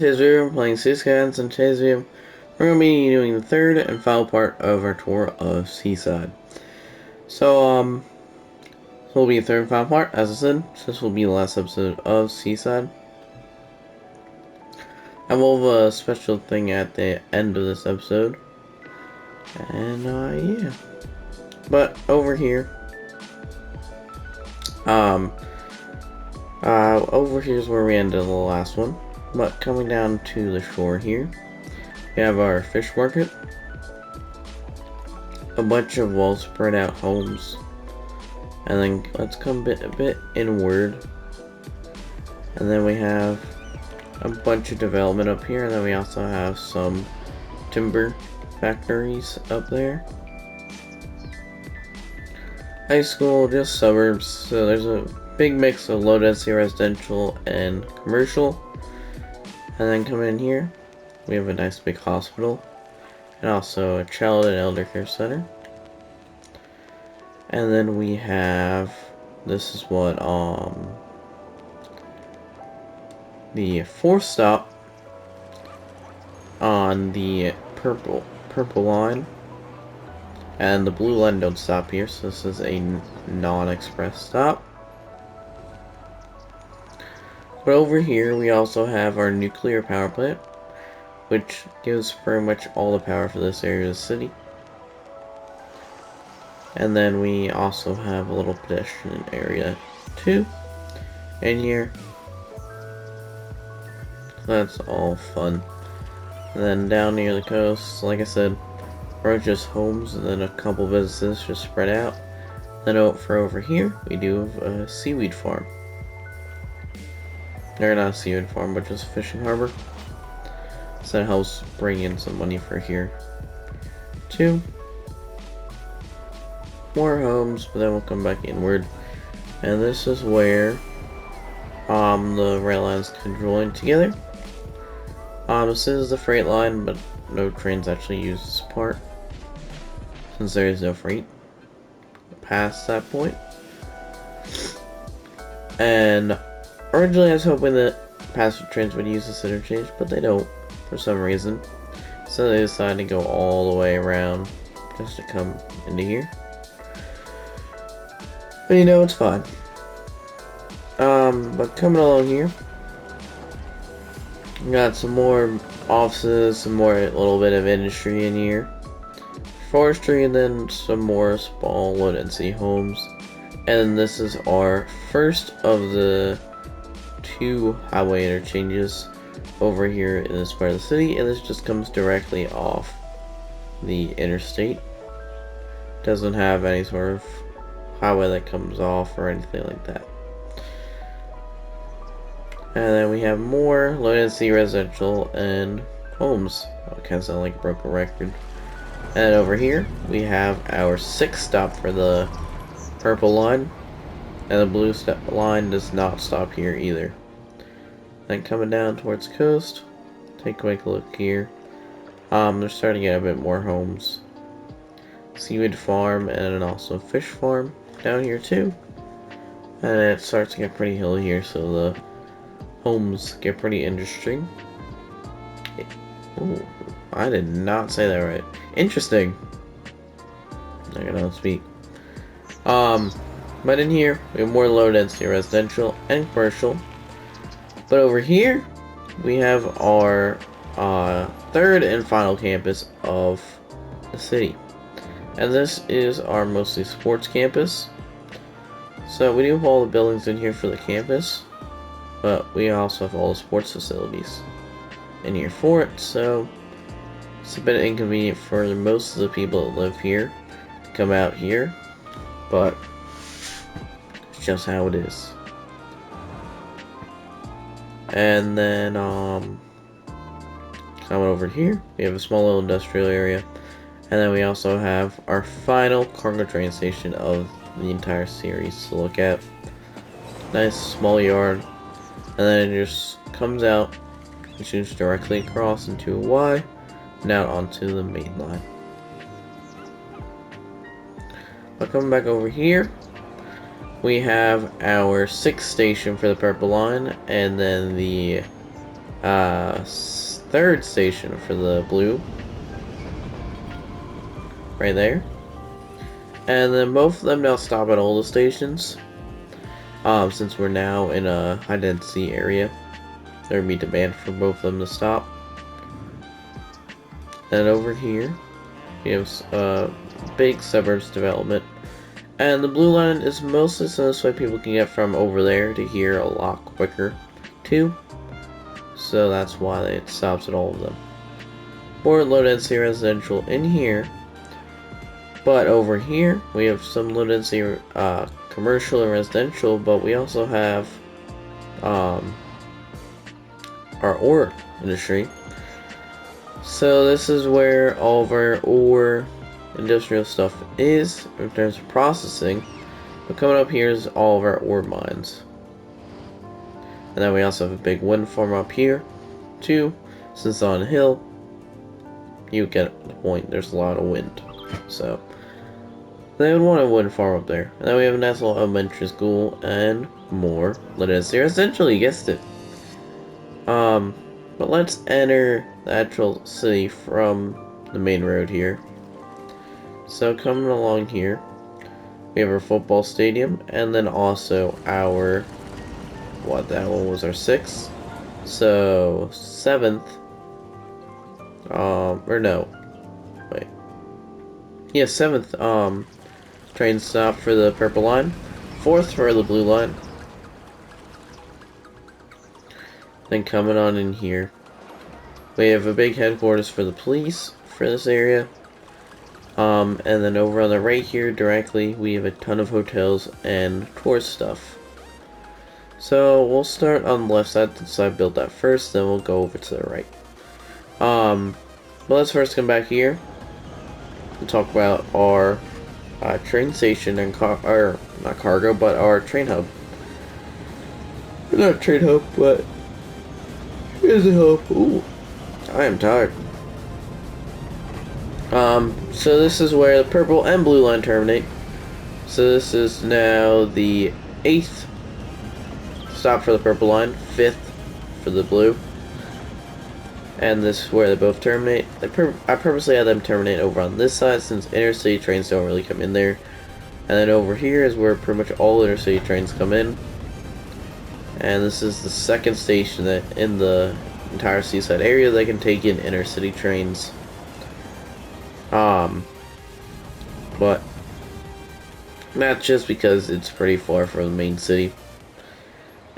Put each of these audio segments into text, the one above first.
Today's video, I'm playing Seaside, and today's video, we're going to be doing the third and final part of our tour of Seaside. So, this will be the third and final part, as I said, so this will be the last episode of Seaside. I will have a special thing at the end of this episode, and, yeah. But, over here, over here's where we ended the last one. But coming down to the shore here, we have our fish market, a bunch of well spread out homes, and then let's come a bit inward, and then we have a bunch of development up here, and then we also have some timber factories up there. High school, just suburbs, so there's a big mix of low density residential and commercial. And then coming in here, we have a nice big hospital, and also a child and elder care center. And then we have, this is what, the fourth stop on the purple line. And the blue line don't stop here, so this is a non-express stop. But over here, we also have our nuclear power plant, which gives pretty much all the power for this area of the city. And then we also have a little pedestrian area too in here. That's all fun. And then down near the coast, like I said, are just homes and then a couple businesses just spread out. Then over here, we do have a seaweed farm. They're not a seaweed farm, but just a fishing harbor. So that helps bring in some money for here. Two more homes, but then we'll come back inward. And this is where the rail lines can join together. This is the freight line, but no trains actually use this part, since there is no freight past that point. And originally I was hoping that passenger trains would use this interchange, but they don't for some reason. So they decided to go all the way around just to come into here. But you know, it's fine. But coming along here, we got some more offices, some more little bit of industry in here. Forestry, and then some more small low density homes. And this is our first of the two highway interchanges over here in this part of the city, and this just comes directly off the interstate. Doesn't have any sort of highway that comes off or anything like that. And then we have more low density residential and homes. Oh, it kind of sounds like a broken record. And over here we have our sixth stop for the purple line, and the blue line does not stop here either. Then coming down towards the coast, take a quick look here. They're starting to get a bit more homes. Seaweed farm and also fish farm down here too. And it starts to get pretty hilly here, so the homes get pretty interesting. Ooh, I did not say that right. Interesting. I don't speak. But in here, we have more low density residential and commercial. But over here, we have our third and final campus of the city. And this is our mostly sports campus. So we do have all the buildings in here for the campus, but we also have all the sports facilities in here for it. So it's a bit inconvenient for most of the people that live here to come out here, but it's just how it is. And then coming over here, we have a small little industrial area, and then we also have our final cargo train station of the entire series to look at. Nice small yard, and then it just comes out and shoots directly across into a Y and out onto the main line. But coming back over here, we have our 6th station for the purple line, and then the third station for the blue. Right there. And then both of them now stop at all the stations. Since we're now in a high density area, there would be demand for both of them to stop. And over here, we have big suburbs development. And the blue line is mostly so this way people can get from over there to here a lot quicker, too. So that's why it stops at all of them. More low density residential in here. But over here, we have some low density commercial and residential, but we also have our ore industry. So this is where all of our ore industrial stuff is in terms of processing. But coming up here is all of our ore mines. And then we also have a big wind farm up here too. Since it's on a hill, you get the point, there's a lot of wind. So they would want a wind farm up there. And then we have a nice little elementary school and more literacy. Essentially, you guessed it. But let's enter the actual city from the main road here. So coming along here, we have our football stadium, and then also our, that one was our 6th. So 7th, or no, wait. Yeah, 7th, train stop for the purple line, 4th for the blue line. Then coming on in here, we have a big headquarters for the police for this area. And then over on the right here, directly, we have a ton of hotels and tourist stuff. So we'll start on the left side since I built that first, then we'll go over to the right. But let's first come back here and talk about our train station and not cargo, but our train hub. Not train hub, but here's a hub. Ooh, I am tired. So this is where the purple and blue line terminate. So this is now the 8th stop for the purple line, 5th for the blue. And this is where they both terminate. I purposely had them terminate over on this side since intercity trains don't really come in there. And then over here is where pretty much all intercity trains come in. And this is the 2nd station that in the entire Seaside area that can take in intercity trains. But not just because it's pretty far from the main city.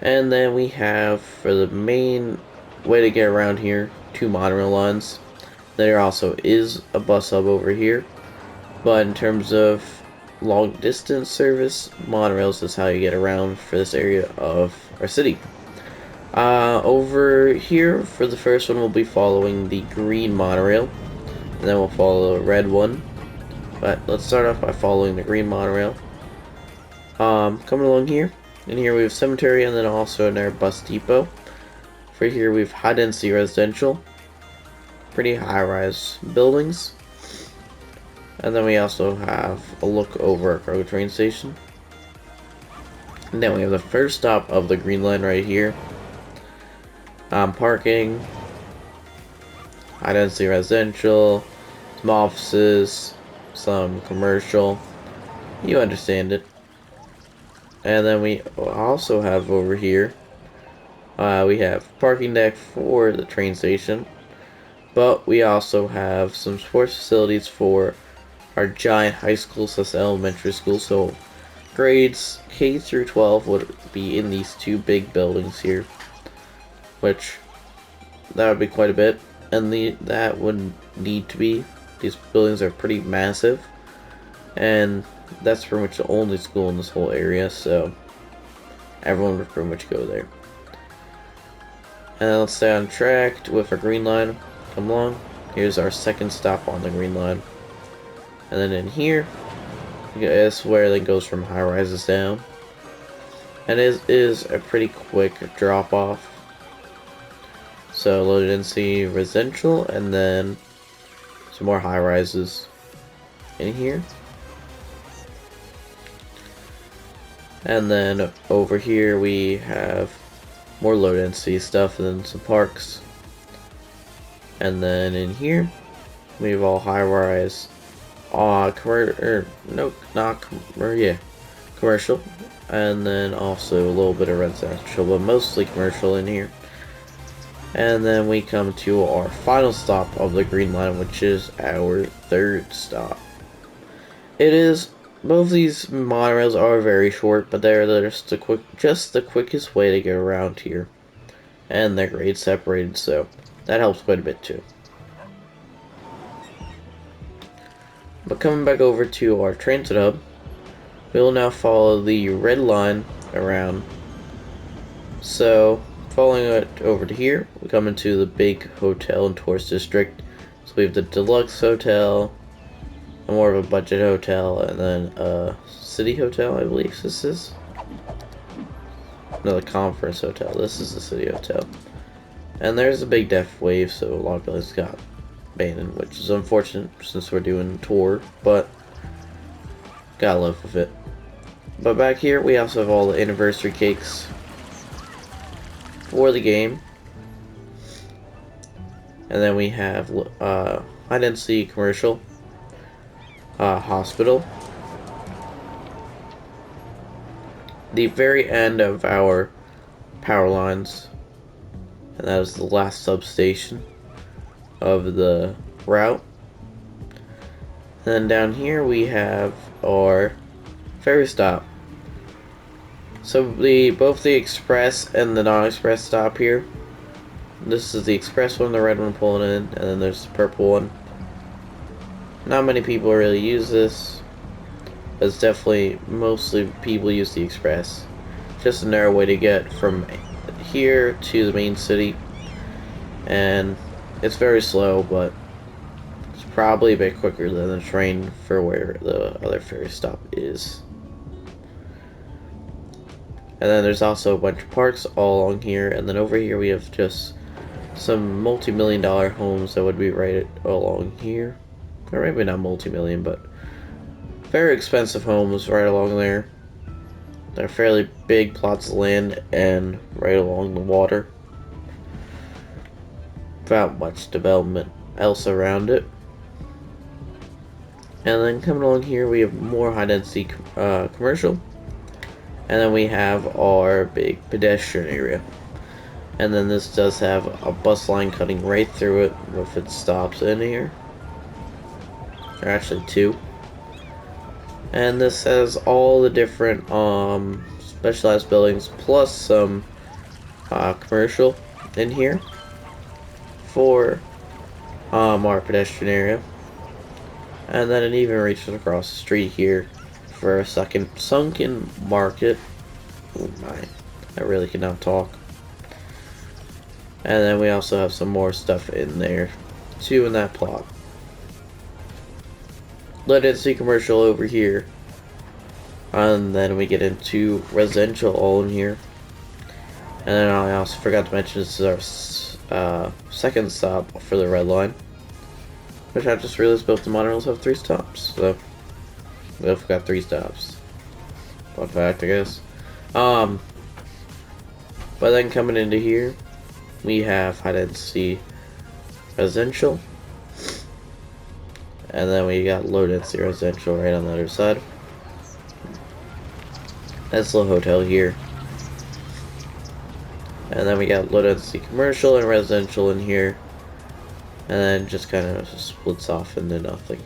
And then we have, for the main way to get around here, 2 monorail lines. There also is a bus hub over here. But in terms of long distance service, monorails is how you get around for this area of our city. Over here, for the first one, we'll be following the green monorail. And then we'll follow the red one. But let's start off by following the green monorail. Coming along here. And here we have cemetery and then also another bus depot. For here we have high density residential. Pretty high rise buildings. And then we also have a look over our cargo train station. And then we have the first stop of the green line right here. Parking. High density residential. Some offices. Some commercial. You understand it. And then we also have over here, we have parking deck for the train station. But we also have some sports facilities for our giant high school / elementary school. So grades K through 12 would be in these 2 big buildings here. Which, that would be quite a bit. And that would need to be. These buildings are pretty massive, and that's pretty much the only school in this whole area, so everyone would pretty much go there. And let's stay on track with our green line. Come along. Here's our 2nd stop on the green line. And then in here, is where it goes from high rises down. And it is a pretty quick drop off. So low density residential, and then some more high rises in here. And then over here we have more low density stuff, and then some parks. And then in here, we have all high rise, commercial, and then also a little bit of residential, but mostly commercial in here. And then we come to our final stop of the Green Line, which is our third stop. Both these monorails are very short, but they're just the quickest way to get around here. And they're grade separated, so that helps quite a bit too. But coming back over to our transit hub, we will now follow the red line around. So, following it over to here, we come into the big hotel and tourist district. So we have the deluxe hotel, more of a budget hotel, and then a city hotel, I believe this is. No, the conference hotel. This is the city hotel. And there's a big death wave, so a lot of buildings got abandoned, which is unfortunate since we're doing a tour, but gotta live with it. But back here, we also have all the anniversary cakes for the game. And then we have high density commercial, hospital. The very end of our power lines, and that is the last substation of the route. And then down here we have our ferry stop. So both the express and the non-express stop here. This is the express one, the red one pulling in, and then there's the purple one. Not many people really use this. It's definitely, mostly people use the express. Just a narrow way to get from here to the main city. And it's very slow, but it's probably a bit quicker than the train for where the other ferry stop is. And then there's also a bunch of parks all along here, and then over here we have just some multi-million-dollar homes that would be right along here. Or maybe not multi-million, but very expensive homes right along there. They're fairly big plots of land and right along the water. Without much development else around it. And then coming along here we have more high density commercial. And then we have our big pedestrian area. And then this does have a bus line cutting right through it if it stops in here. Or actually two. And this has all the different specialized buildings plus some commercial in here for our pedestrian area. And then it even reaches across the street here for a sunken market. Oh my, I really cannot talk. And then we also have some more stuff in there too in that plot. Low density commercial over here. And then we get into residential all in here. And then I also forgot to mention this is our second stop for the red line. Which I just realized both the monorails have 3 stops. So we both got 3 stops. Fun fact, I guess. But then coming into here, we have high density residential. And then we got low density residential right on the other side. That's the hotel here. And then we got low density commercial and residential in here. And then just kind of splits off into nothing.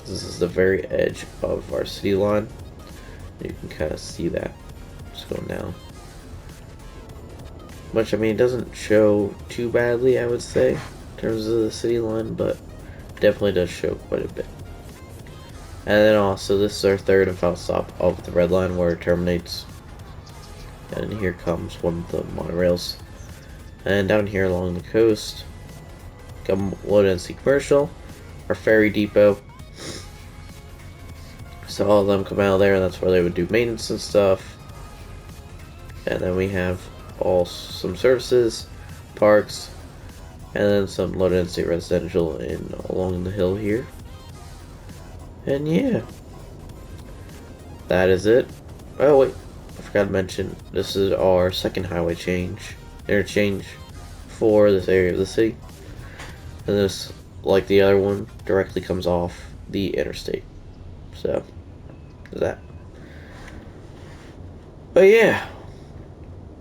This is the very edge of our city line. You can kind of see that. Just going down. Which, I mean, it doesn't show too badly, I would say, in terms of the city line, but definitely does show quite a bit. And then also, this is our third and final stop of the red line where it terminates. And here comes one of the monorails. And down here along the coast, come low density commercial, our ferry depot. So all of them come out of there, and that's where they would do maintenance and stuff. And then we have some services, parks, and then some low density residential along the hill here. And yeah, that is it. Oh wait, I forgot to mention, this is our second highway change. interchange for this area of the city. And this, like the other one, directly comes off the interstate. So, that. But yeah,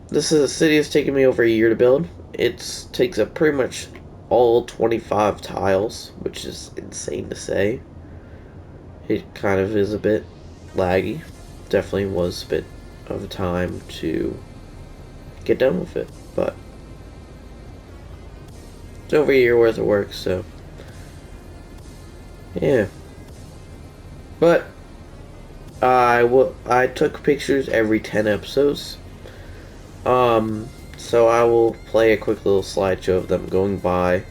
this is a city that's taken me over a year to build. It takes up pretty much all 25 tiles, which is insane to say. It kind of is a bit laggy. Definitely was a bit of a time to get done with it, but it's over a year worth of work, so yeah. But I took pictures every 10 episodes. So I will play a quick little slideshow of them going by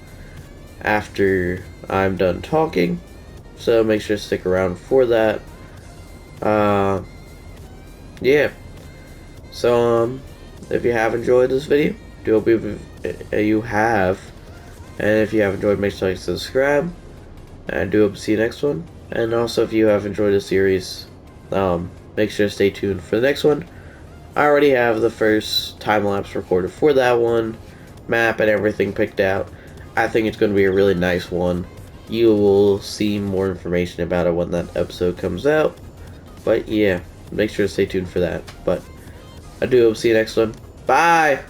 after I'm done talking. So make sure to stick around for that. Yeah. So, if you have enjoyed this video, do hope you have. And if you have enjoyed, make sure to subscribe. And I do hope to see you next one. And also, if you have enjoyed the series, make sure to stay tuned for the next one. I already have the first time-lapse recorded for that one, map and everything picked out. I think it's going to be a really nice one. You will see more information about it when that episode comes out. But yeah, make sure to stay tuned for that. But I do hope to see you next one. Bye!